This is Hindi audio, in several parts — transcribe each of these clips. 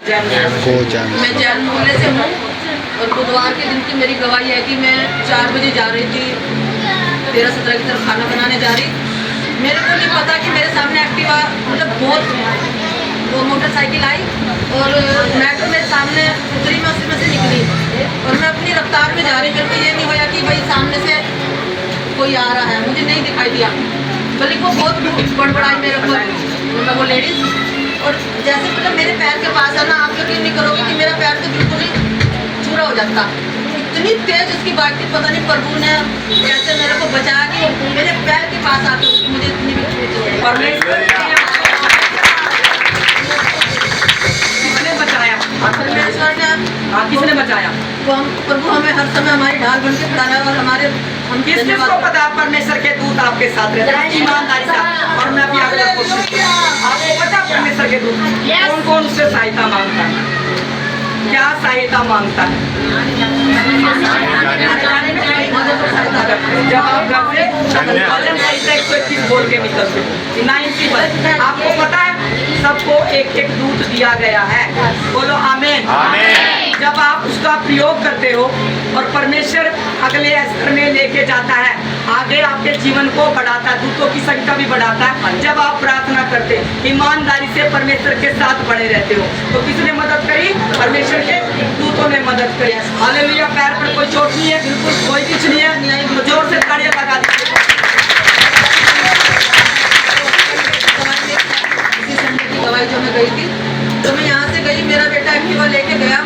मैं जैन मोहल्ले से हूँ और बुधवार के दिन की मेरी गवाही है कि मैं 4 बजे जा रही थी 13-17 की तरफ खाना बनाने जा रही। मेरे को नहीं पता कि मेरे सामने एक्टिवा मतलब वो मोटरसाइकिल आई और मैटर मेरे सामने उतरी, मैं उसी में से निकली और मैं अपनी रफ्तार में जा रही। मेरे को ये नहीं होया कि भाई सामने से कोई आ रहा है, मुझे नहीं दिखाई दिया, बल्कि वो बहुत बड़बड़ाई मेरे ऊपर मतलब वो लेडीज़। और जैसे मतलब मेरे पैर के पास आना, आप यकीन नहीं करोगे कि मेरा पैर तो बिल्कुल ही चूरा हो जाता। इतनी तेज उसकी बाइक थी, पता नहीं प्रभु ने कैसे मेरे को बचाया कि वो मेरे पैर के पास आकर मुझे इतनी भी परमेश्वर ने किसने बचाया? वो हम प्रभु हमें हर समय हमारी ढाल बन के खड़ा रहा और हमारे हम किसको पता परमेश्वर के दूत आपके साथ रहते हैं ईमानदारी से। और मैं भी अगला क्वेश्चन, आपको पता परमेश्वर के दूत कौन कौन उससे सहायता मांगता है, क्या सहायता मांगता है? जब आप घर से भजन संहिता 121 बोल के निकलते 91, आपको पता है सबको एक एक दूत दिया गया है। बोलो आमीन। जब आप उसका प्रयोग करते हो और परमेश्वर अगले स्तर में लेके जाता है, आगे आपके जीवन को बढ़ाता है, दूतों की संख्या भी बढ़ाता है। जब आप प्रार्थना करते ईमानदारी से परमेश्वर के साथ बने रहते हो तो किसने मदद करी? परमेश्वर के दूतों ने मदद करी। हालेलुया। पैर पर कोई चोट नहीं है, बिल्कुल कोई कुछ नहीं है, तो जोर से तालियां लगा दीजिए। दवाई जो मैं गई थी तो मैं यहाँ से गई, मेरा बेटा एक्टिवा लेके गया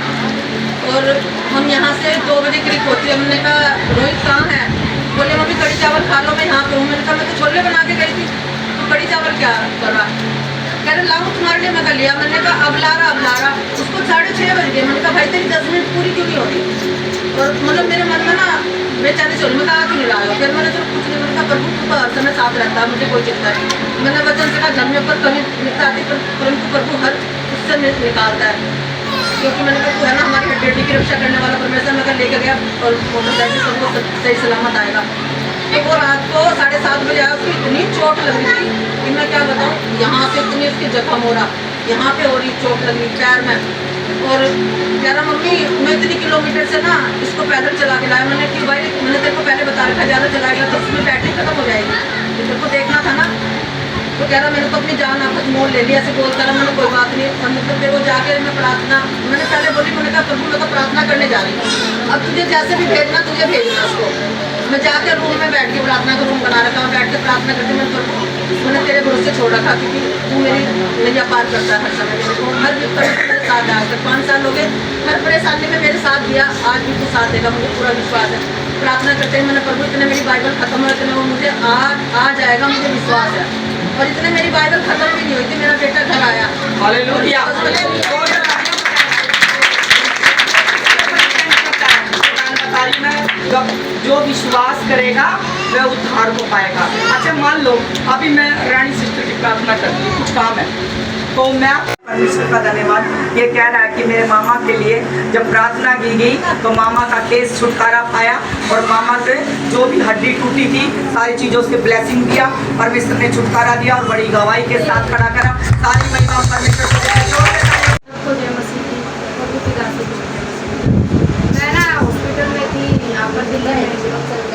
और हम यहाँ से 2 बजे करीब पहुँचे। हमने कहा रोहित कहाँ है? बोले मम्मी कड़ी चावल खा लो, मैं यहाँ पे हूँ। मैंने कहा मैं तो छोले बना के गई थी, तो कड़ी चावल क्या कर रहा? कह रहे लाऊं तुम्हारे लिए। मैं कर लिया। मैंने कहा अब ला रहा उसको 6:30 बज गए। मैंने कहा भाई तेरी 10 मिनट पूरी क्यों नहीं होती? और मतलब मेरे मन में ना बेचैनी चल, मैं कहा क्यों नहीं ला रहा? फिर मैंने चलो कुछ नहीं, मैंने कहा प्रभु तू तो हर समय साथ रहता है, मुझे कोई चिंता नहीं। मैंने वचन से कहा घर में पर कमी निकलती परंतु प्रभु हर उससे निकालता है, क्योंकि मैंने कहा तू है ना हमारी हड्डी की रक्षा करने वाला परमेश्वर। मैं लेकर गया और मोटरसाइकिल सबको सही सलामत आएगा। तो वो रात को 7:30 बजे आया। उसकी इतनी चोट लग रही थी कि मैं क्या बताऊँ, यहाँ से इतनी उसकी जख्म हो रहा, यहाँ पे हो रही चोट लग रही पैर में। और कह रहा मम्मी मैं इतनी किलोमीटर से ना इसको पैदल चला के लाया। मैंने कि भाई मैंने तेरे को पहले बता रखा ज़्यादा चलाएगा तो उसमें बैटरी खत्म हो जाएगी, तो तेरे को देखना था ना। तो कह रहा मैंने तो अपनी जान आपस मोड़ ले लिया, ऐसे बोलता रहा। मैंने कोई बात नहीं। और मतलब फिर वो जाके मैं प्रार्थना मैंने पहले बोली, मैंने कहा प्रभु मैं तो प्रार्थना करने जा रही हूँ, अब तुझे जैसे भी भेजना तुझे भेजना उसको। मैं जाकर रूम में बैठ के प्रार्थना का रूम बना रखा, मैं बैठ के प्रार्थना करते मैं प्रभु मैंने तेरे भरोसे छोड़ रखा, क्योंकि तू मेरी नैया पार करता है हर समय। मेरे को हर विपत्ति में मेरे साथ आया। 5 साल हो गए, हर परेशानी में मेरे साथ दिया, आज भी तू साथ देगा, मुझे पूरा विश्वास है। प्रार्थना करते हैं मैंने प्रभु इतने मेरी बाइबल खत्म हो इतने वो मुझे आ जाएगा, मुझे विश्वास है। और इतने मेरी बाइबल खत्म भी नहीं हुई थी, मेरा बेटा घर आया। हालेलुया। जो विश्वास करेगा वह उद्धार को पाएगा। अच्छा मान लो अभी मैं रानी सिस्टर की प्रार्थना करती हूँ, कुछ काम है तो मैं परमेश्वर का धन्यवाद। ये कह रहा है कि मेरे मामा के लिए जब प्रार्थना की गई तो मामा का केस छुटकारा पाया और मामा से जो भी हड्डी टूटी थी सारी चीज़ों से ब्लेसिंग दिया, परमेश्वर ने छुटकारा दिया और बड़ी गवाही के साथ खड़ा करा। सारी महिमा परमेश्वर को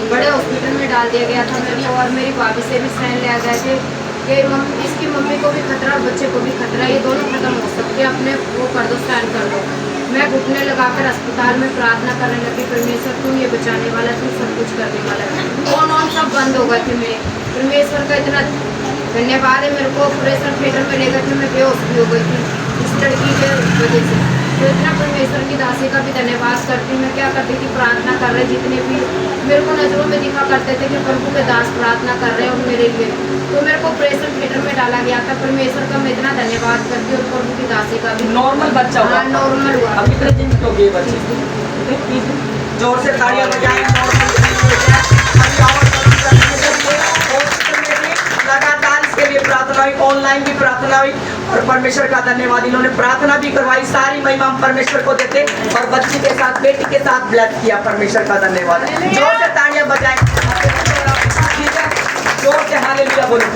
बड़े हॉस्पिटल में डाल दिया गया था मेरे को, और मेरी भाभी से भी साइन लिया गए थे कि इसकी मम्मी को भी खतरा और बच्चे को भी खतरा, ये दोनों खत्म हो सकते हैं, अपने वो कर दो, साइन कर दो। मैं घुटने लगाकर अस्पताल में प्रार्थना करने लगी, परमेश्वर तुम ये बचाने वाला, तुम सब कुछ करने वाला। फोन ऑन सब बंद हो गए थे मेरे। परमेश्वर का इतना धन्यवाद है। मेरे को ऑपरेशन थिएटर में ले गए थे, मैं बेहोश भी हो गई थी इस लड़की के वजह से। तो इतना परमेश्वर की दासी का भी धन्यवाद करती। मैं क्या करती थी, प्रार्थना कर रहे जितने भी मेरे को नज़रों में दिखा करते थे कि प्रभु के दास प्रार्थना कर रहे हैं और मेरे लिए, तो मेरे को ऑपरेशन थिएटर में डाला गया था। परमेश्वर का मैं इतना धन्यवाद करती हूँ और प्रभु की दासी का भी। नॉर्मल बच्चा हुआ? नॉर्मल हुआ। अब कितने दिन हो गए बच्चे? जोर से तालियां बजाएं। लगातार इसके लिए प्रार्थना हुई, ऑनलाइन भी प्रार्थना हुई और परमेश्वर का धन्यवाद। इन्होंने प्रार्थना भी करवाई, सारी महिमा परमेश्वर को देते और बच्ची के साथ बेटी के साथ ब्लेस किया। परमेश्वर का धन्यवाद। जोर से तालियां बजाएं, जोर से हालेलुया बोलो।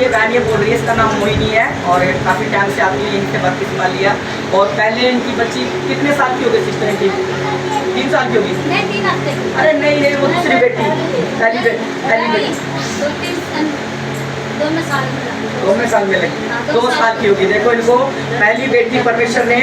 ये बहन ये बोल रही है, इसका नाम मोहिनी है और काफ़ी टाइम से आती है, यहीं से बत्तीस साल लिया। और पहले इनकी बच्ची कितने साल की हो गई सिस्टर की? 3 साल की होगी। नहीं 3 हफ्ते अरे नहीं वो दूसरी बेटी, पहली बेटी 2 साल में 2 साल में लगी, हाँ, 2 साल की होगी। देखो इनको पहली बेटी परमेश्वर ने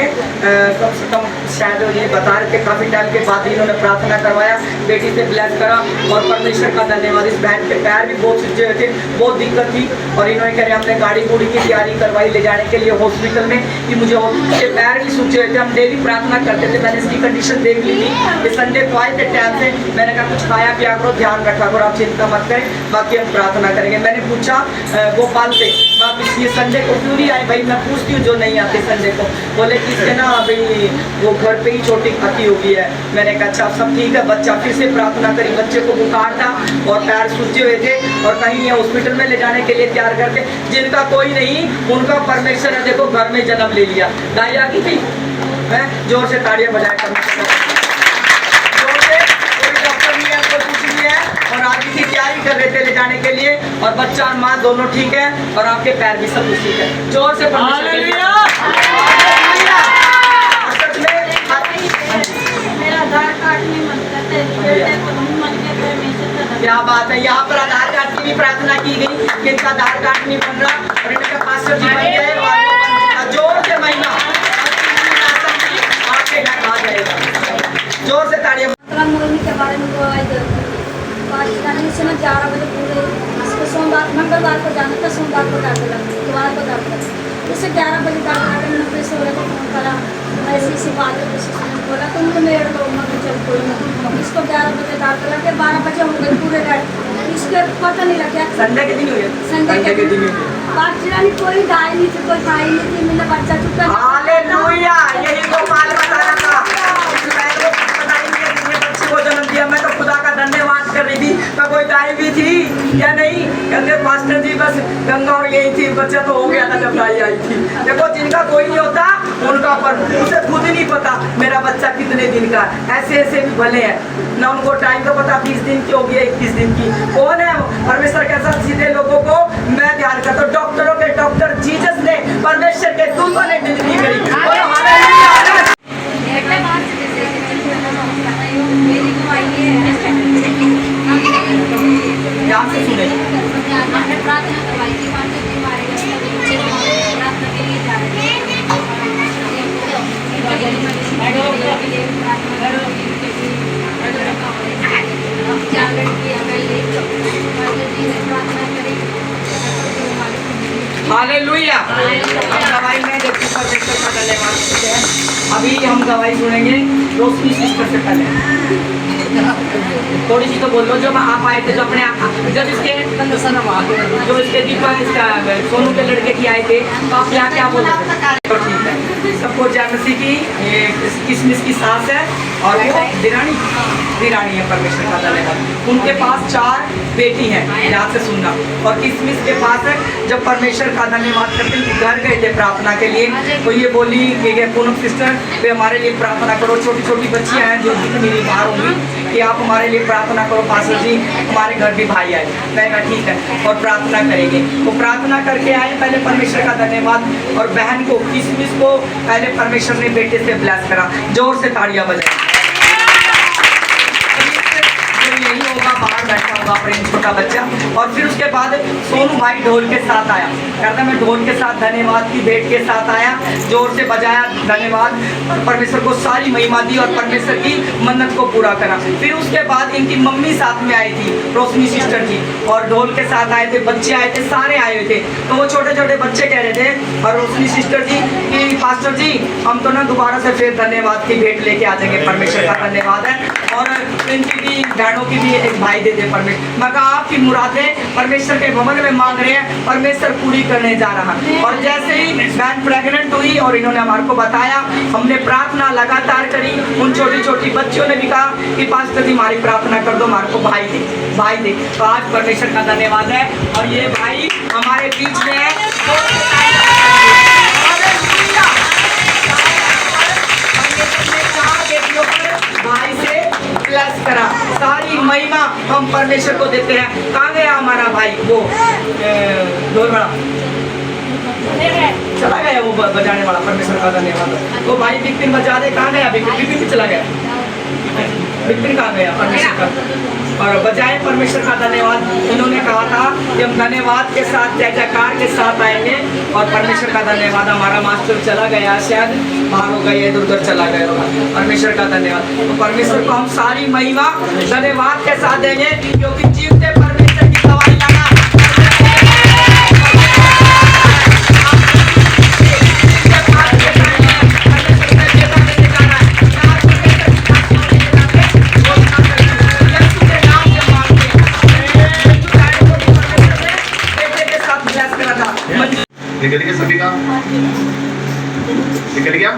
कम से कम शायद ये बता रहे थे काफ़ी टाइम के बाद इन्होंने प्रार्थना करवाया, बेटी से ब्लेस करा और परमेश्वर का धन्यवाद। इस बहन के पैर भी बहुत सूजे हुए थे, बहुत दिक्कत थी और इन्होंने कह रहे हमने गाड़ी गुड़ी की तैयारी करवाई ले जाने के लिए हॉस्पिटल में कि मुझे इसके पैर भी सूजे हुए थे। हम डेली प्रार्थना करते थे, मैंने इसकी कंडीशन देख ली थी। ये संडे को आए थे टाइम से, मैंने कहा कुछ खाया पिया करो, ध्यान रखा करो, आप चिंता मत करें, बाकी हम प्रार्थना करेंगे। मैंने पूछा गोपाल से वापिस ये संडे को क्यों नहीं आए भाई, मैं पूछती हूँ जो नहीं आते संडे को। बोले कि इसके ना भाई वो घर पे ही छोटी खाती होगी है। मैंने कहा अच्छा सब ठीक है। बच्चा फिर से प्रार्थना करी, बच्चे को बुखार था और पैर सूजे हुए थे और कहीं ये हॉस्पिटल में ले जाने के लिए तैयार करते, जिनका कोई नहीं उनका परमेश्वर है देखो घर में जन्म ले लिया। दाई आ गई थी, है जोर से ताड़ियां बजाए और आगे की तैयारी कर रहे थे ले जाने के लिए और बच्चा और माँ दोनों ठीक है और आपके पैर भी सब कुछ ठीक है। जोर से मेरा आधार कार्ड नहीं बनता क्या बात है, यहाँ पर आधार कार्ड की भी प्रार्थना की गई कि इनका आधार कार्ड नहीं बन रहा और इनका पासवर्ड जी बन गए और जोर से महीना आपके घर आ जाएगा। जोर से ताड़ियां। मोहिनी के बारे में से मैं 11 बजे पूरे इसको सोमवार मंगलवार को जाना था, सोमवार को डाल दिया, बुधवार को डाल दिया। जैसे 11 बजे डाल दिया, मैंने अपने सोरे को फोन करा, ऐसी ऐसी बात है, किसी बोला तो उनको मेरे को चल कोई इसको 11 बजे डाल दिया कि 12 बजे हो गए पूरे रात, इसके पता नहीं लगा। संडे के दिन हुए, संडे के दिन बात चिरानी कोई गाय नहीं थी, कोई खाई नहीं थी, मेरा बच्चा चुप कर। हालेलुया, यही गोपाल बता रहा था को जन्म दिया। मैं तो खुदा का धन्यवाद कर रही थी, तो कोई गाय भी थी या नहीं? कहते पास्टर जी बस गंगा और यही थी, बच्चा तो हो गया था जब गाय आई थी। देखो जिनका कोई नहीं होता उनका पर उसे खुद नहीं पता मेरा बच्चा कितने दिन का। ऐसे ऐसे भी भले हैं ना, उनको टाइम का पता 20 दिन की हो गई 21 दिन की। कौन है परमेश्वर के साथ सीधे लोगों को मैं ध्यान करता हूँ। डॉक्टरों के डॉक्टर जीसस ने, परमेश्वर के दूतों ने डिलीवरी करी। ध्यान से सुने। प्रार्थना करवाई थी, प्रार्थना के लिए जा रहे हालेलुया। हम गवाही में जब परमेश्वर का धन्यवाद करते हैं। अभी हम गवाही सुनेंगे रोशनी सिस्टर से पहले। थोड़ी सी तो बोल लो, जब आप आए थे जो अपने जब इसके जो इसके दीपा इसका सोनू के लड़के की आए थे तो आप यहाँ क्या बोल रहे थे? तो ठीक है, सबको जानसी की ये किसमिस की सास है और वो दिरानी है परमेश्वर का धन्यवाद। उनके पास 4 बेटी हैं, यहाँ से सुनना। और किसमिस के पास है जब परमेश्वर का धन्यवाद करते हैं घर गए थे प्रार्थना के लिए तो ये बोली कि पूनम सिस्टर वे हमारे लिए प्रार्थना करो। छोटी छोटी बच्चियाँ हैं जो मेरी बाहर होंगी कि आप हमारे लिए प्रार्थना करो पास्टर जी, हमारे घर भी भाई आए। मैं कहा ठीक है और प्रार्थना करेंगे। वो प्रार्थना करके आए, पहले परमेश्वर का धन्यवाद। और बहन को किसमिस को पहले परमेश्वर ने बेटे से ब्लेस करा। जोर से ताड़ियां बजाएं। यही होगा, बाहर बैठा होगा प्रेम छोटा बच्चा। और फिर उसके बाद सोनू भाई ढोल के साथ आया, कहता मैं ढोल के साथ धन्यवाद की भेंट के साथ आया, जोर से बजाया धन्यवाद और परमेश्वर को सारी महिमा दी और परमेश्वर की मन्नत को पूरा करा। फिर उसके बाद इनकी मम्मी साथ में आई थी, रोशनी सिस्टर जी, और ढोल के साथ आए थे, बच्चे आए थे, सारे आए हुए थे। तो वो छोटे छोटे बच्चे कह रहे थे और रोशनी सिस्टर जी कि पास्टर जी हम तो ना दोबारा से फिर धन्यवाद की भेंट लेके आ जाएंगे, परमेश्वर का धन्यवाद है। और इनकी भी बहनों की भी एक भाई दे दे परमेश्वर। मैं कहा आपकी मुरादें परमेश्वर के भवन में मांग रहे हैं, परमेश्वर पूरी करने जा रहा है। और जैसे ही बहन प्रेग्नेंट हुई और इन्होंने हमारे को बताया, हमने प्रार्थना लगातार करी। उन छोटी छोटी बच्चियों ने भी कहा कि पास्टर जी हमारी प्रार्थना कर दो, हमारे को भाई दे। तो आज परमेश्वर का धन्यवाद है और ये भाई हमारे बीच में है। भाई से ब्लेस करा, सारी महिमा हम परमेश्वर को देते हैं। गया हमारा भाई वो ढोल बड़ा चला गया वो बजाने वाला, परमेश्वर का धन्यवाद। वो भाई बिपिन बजा दे, कहाँ गया बिपिन भी चला गया, बिपिन कहाँ गया परमेश्वर का, और बजाए परमेश्वर का धन्यवाद। उन्होंने कहा था कि हम धन्यवाद के साथ जय जयकार के साथ आएंगे, और परमेश्वर का धन्यवाद। हमारा मास्टर चला गया, शायद बाहर हो गई, इधर उधर चला गया होगा, परमेश्वर का धन्यवाद। तो परमेश्वर को हम सारी महिमा धन्यवाद के साथ देंगे, क्योंकि जीवते परमेश्वर की गवाही लाना निकल गया सभी का, निकल गया।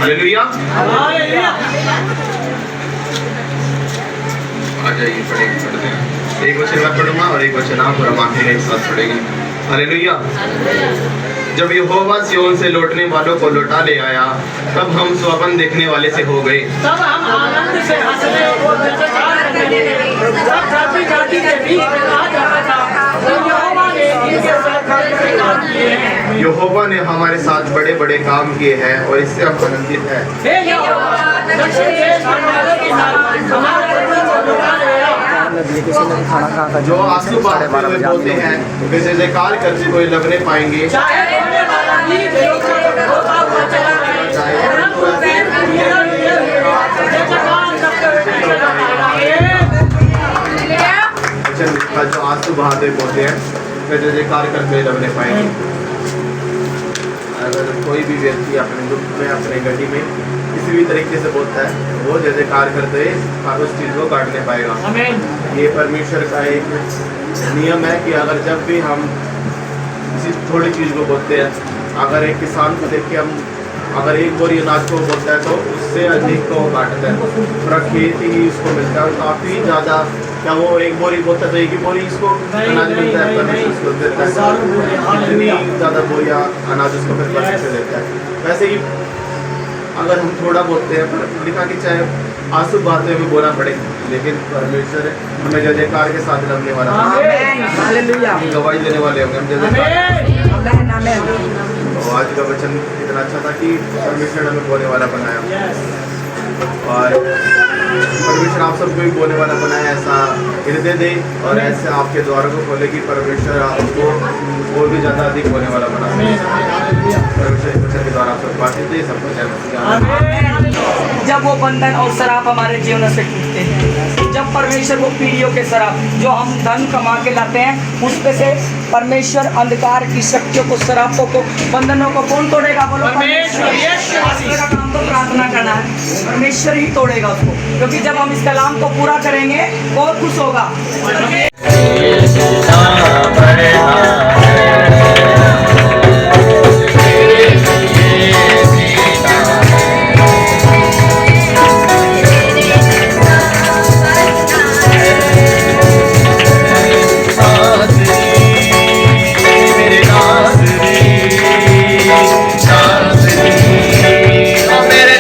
हालेलुया। आ जाइए, पढ़ते हैं। एक वचन मैं पढ़ूंगा और एक वचन आप और हम एक साथ पढ़ेंगे। हालेलुया। जब यहोवा सिय्योन से लौटने वालों को लौटा ले आया, तब हम स्वप्न देखने वाले से हो गए। तब हम आनंद से हंसने और जाति के बीच में कहा जाता था, यहोवा ने हमारे साथ बड़े बड़े काम किए हैं और इससे हम आनंदित हैं। जो आंसू बहाते हुए बोलते हैं वे जय जयकार करते हुए लगने पाएंगे। जो आंसू बहाते बोलते हैं वे जय जयकार करते हुए लगने पाएंगे। अगर कोई भी व्यक्ति अपने दुख में, अपने गति में किसी भी तरीके से बोलता है, वो जय जयकार करते हुए उस चीज़ को काट नहीं पाएगा। ये परमेश्वर का एक नियम है कि अगर जब भी हम किसी थोड़ी चीज़ को बोलते हैं, अगर एक किसान को देख के हम अगर एक बोरी अनाज को बोलता है तो उससे अधिक को काटता है। पूरा खेत ही उसको मिलता है, काफ़ी ज़्यादा। क्या वो एक बोरी बोलता है तो एक ही बोरी इसको अनाज मिलता है, परमेश्वर उसको देता है इतनी ज़्यादा बोरियाँ अनाज उसको फिर परमेश्वर देता है। वैसे ही अगर हम थोड़ा बोलते हैं, पर लिखा कि चाहे आंसू बहाते हुए बोलना पड़े, लेकिन परमेश्वर हमें जय जयकार के साथ लगने वाला है, गवाही देने वाले होंगे हम जय जयकार। तो आज का वचन इतना अच्छा था कि परमेश्वर हमें बोलने वाला बनाया, और परमेश्वर आप सबको भी बोलने वाला बनाया। ऐसा हृदय दे और ऐसे आपके द्वारों को खोले कि परमेश्वर आपको और भी ज़्यादा अधिक बोलने वाला बनाए। परमेश्वर इस वचन के द्वारा आप सबको आशीष दे, सबको जय मसीह। जब वो बंधन और शराब हमारे जीवन से टूटते हैं, जब परमेश्वर वो पीढ़ियों के शराब जो हम धन कमा के लाते हैं, उस पे से परमेश्वर अंधकार की शक्तियों को, शराबों को, बंधनों को कौन तोड़ेगा? बोलो परमेश्वर। का काम तो प्रार्थना करना है, परमेश्वर ही तोड़ेगा उसको, क्योंकि जब हम इस कलाम को पूरा करेंगे बहुत खुश होगा। मेरे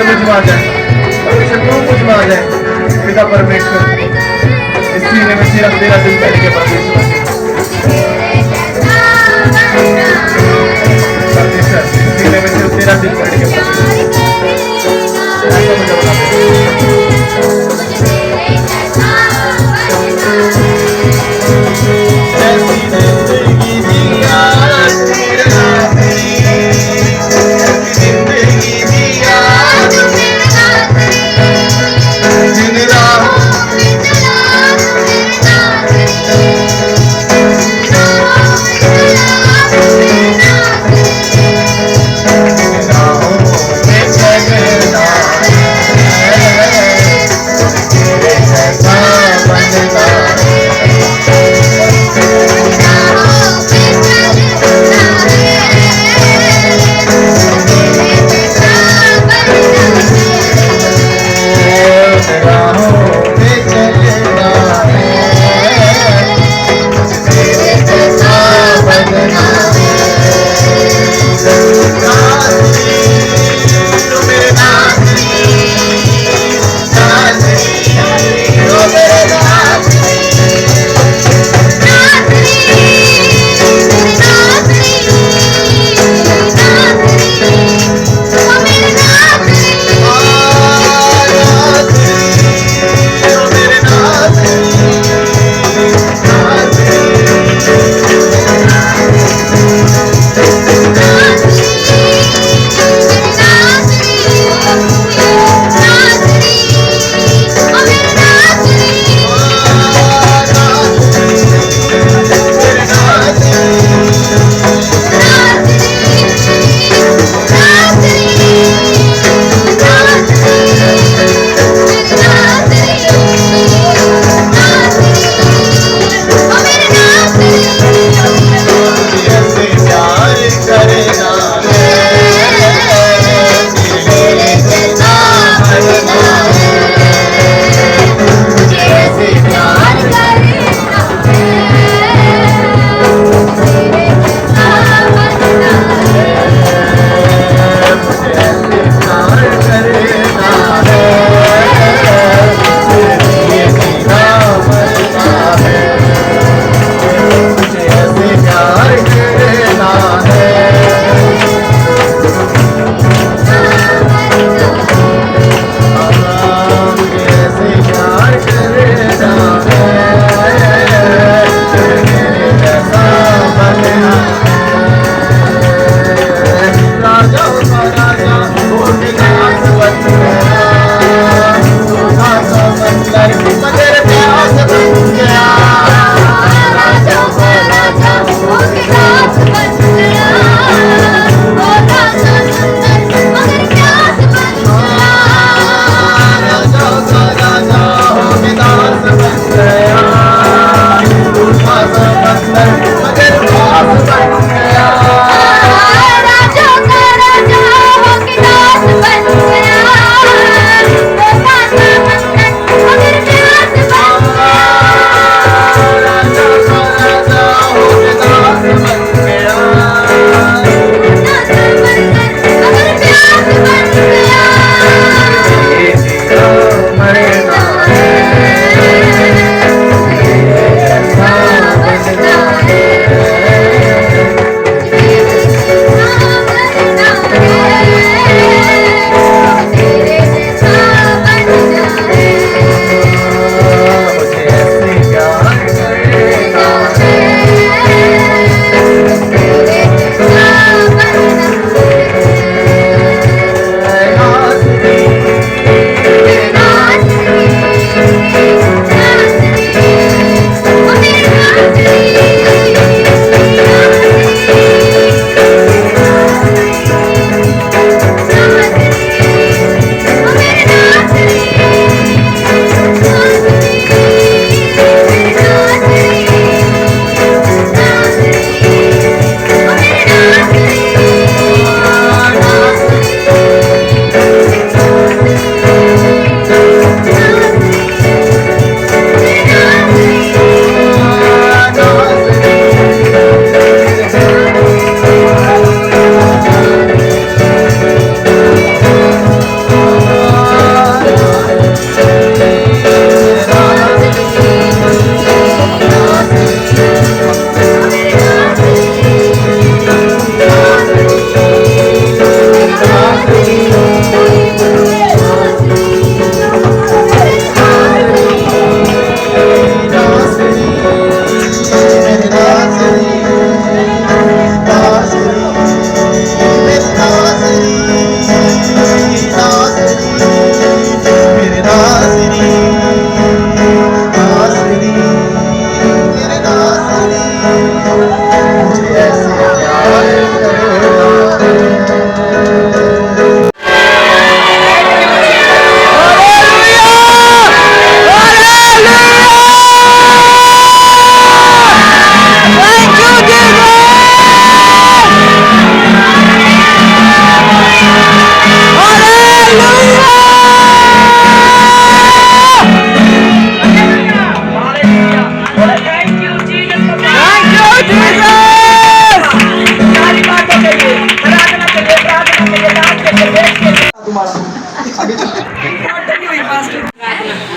मुझ में आ जाए, परमेश्वर तू मुझ में आ जाए। पिता परमेश्वर, इस सीने में सिर्फ तेरा दिल बैठ के परमेश्वर, परमेश्वर इस सीने में सिर्फ तेरा दिल बैठ के परमेश्वर, ऐसा मुझे बता दे।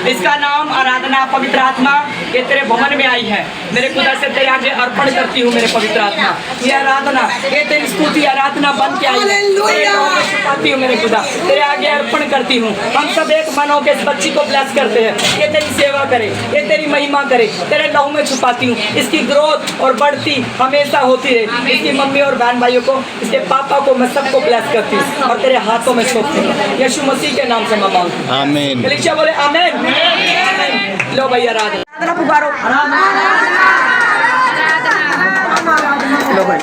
इसका नाम आराधना पवित्र आत्मा, ये तेरे भवन में आई है। मेरे खुदा से तेरे आगे अर्पण करती हूँ मेरे पवित्र आत्मा। ये आराधना, ये तेरी स्तुति आराधना बन के आई है। तेरे नाम में छुपाती हूँ मेरे खुदा, तेरे आगे अर्पण करती हूँ। हम सब एक मन होकर इस बच्ची को ब्लेस करते हैं। ये तेरी सेवा करे, ये तेरी महिमा करे, तेरे लहू में छुपाती हूँ। इसकी ग्रोथ और बढ़ती हमेशा होती रहे। इसकी मम्मी और बहन भाइयों को, इसके पापा को, मैं सबको ब्लेस करती हूँ और तेरे हाथों में सौंपती हूँ। यीशु मसीह के नाम से मैं मांगती हूँ। आमीन। कलीसिया बोले आमीन। आमीन। लो भैया आराधना पुकारो। लो भाई,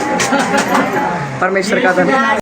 परमेश्वर का धन्यवाद।